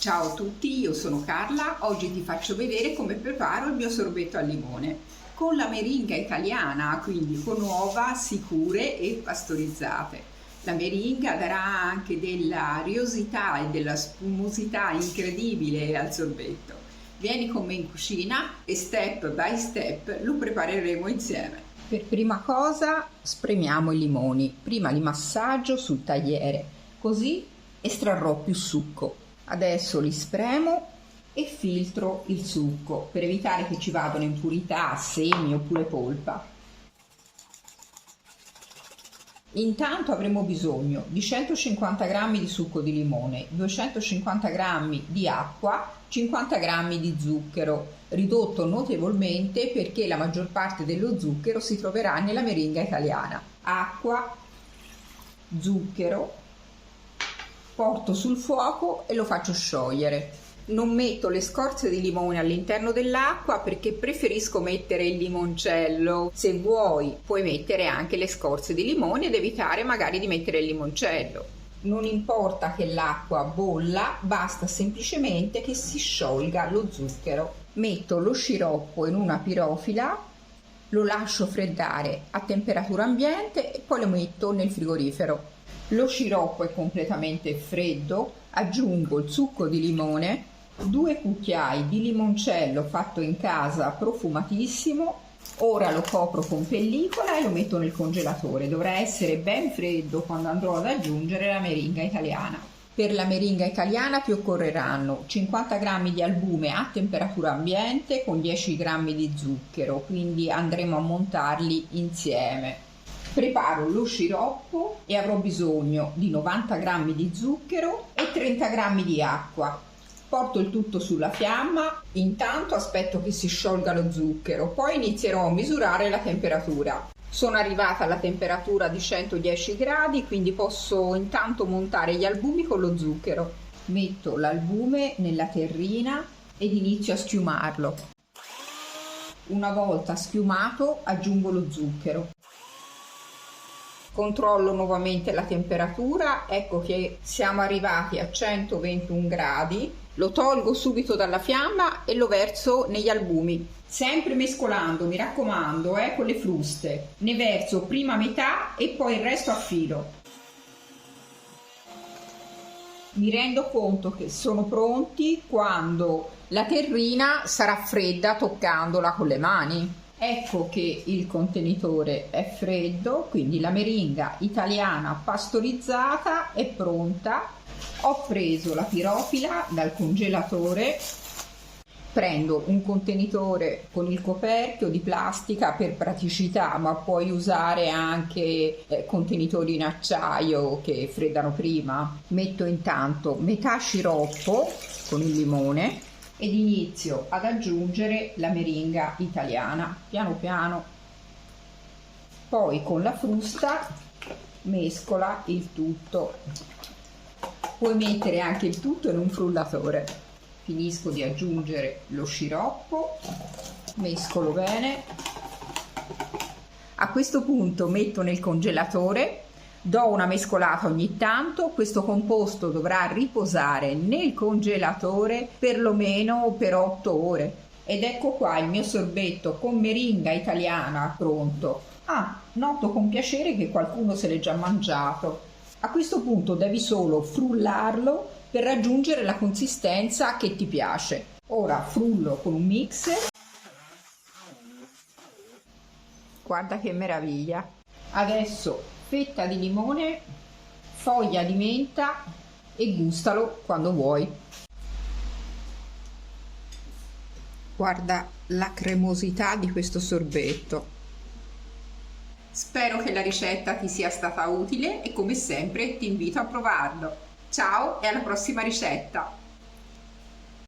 Ciao a tutti, io sono Carla, oggi ti faccio vedere come preparo il mio sorbetto al limone con la meringa italiana, quindi con uova sicure e pastorizzate. La meringa darà anche della riosità e della spumosità incredibile al sorbetto. Vieni con me in cucina e step by step lo prepareremo insieme. Per prima cosa spremiamo i limoni, prima li massaggio sul tagliere, così estrarrò più succo. Adesso li spremo e filtro il succo per evitare che ci vadano impurità, semi oppure polpa. Intanto avremo bisogno di 150 g di succo di limone, 250 g di acqua, 50 g di zucchero, ridotto notevolmente perché la maggior parte dello zucchero si troverà nella meringa italiana. Acqua, zucchero, porto sul fuoco e lo faccio sciogliere. Non metto le scorze di limone all'interno dell'acqua perché preferisco mettere il limoncello. Se vuoi puoi mettere anche le scorze di limone ed evitare magari di mettere il limoncello. Non importa che l'acqua bolla, basta semplicemente che si sciolga lo zucchero. Metto lo sciroppo in una pirofila, lo lascio freddare a temperatura ambiente e poi lo metto nel frigorifero. Lo sciroppo è completamente freddo, aggiungo il succo di limone, 2 cucchiai di limoncello fatto in casa profumatissimo. Ora lo copro con pellicola e lo metto nel congelatore. Dovrà essere ben freddo quando andrò ad aggiungere la meringa italiana. Per la meringa italiana ti occorreranno 50 g di albume a temperatura ambiente con 10 g di zucchero, quindi andremo a montarli insieme. Preparo lo sciroppo e avrò bisogno di 90 g di zucchero e 30 g di acqua. Porto il tutto sulla fiamma, intanto aspetto che si sciolga lo zucchero, poi inizierò a misurare la temperatura. Sono arrivata alla temperatura di 110 gradi, quindi posso intanto montare gli albumi con lo zucchero. Metto l'albume nella terrina ed inizio a schiumarlo. Una volta schiumato aggiungo lo zucchero. Controllo nuovamente la temperatura, ecco che siamo arrivati a 121 gradi, lo tolgo subito dalla fiamma e lo verso negli albumi, sempre mescolando, mi raccomando, con le fruste. Ne verso prima metà e poi il resto a filo. Mi rendo conto che sono pronti quando la terrina sarà fredda toccandola con le mani. Ecco che il contenitore è freddo, quindi la meringa italiana pastorizzata è pronta. Ho preso la pirofila dal congelatore, prendo un contenitore con il coperchio di plastica per praticità, ma puoi usare anche contenitori in acciaio che freddano prima. Metto intanto metà sciroppo con il limone ed inizio ad aggiungere la meringa italiana piano piano, poi con la frusta mescola il tutto. Puoi mettere anche il tutto in un frullatore. Finisco di aggiungere lo sciroppo, mescolo bene. A questo punto metto nel congelatore, do una mescolata ogni tanto. Questo composto dovrà riposare nel congelatore perlomeno per 8 ore. Ed ecco qua il mio sorbetto con meringa italiana pronto. Noto con piacere che qualcuno se l'è già mangiato. A questo punto devi solo frullarlo per raggiungere la consistenza che ti piace. Ora frullo con un mixer. Guarda che meraviglia. Adesso fetta di limone, foglia di menta e gustalo quando vuoi. Guarda la cremosità di questo sorbetto. Spero che la ricetta ti sia stata utile e come sempre ti invito a provarlo. Ciao e alla prossima ricetta!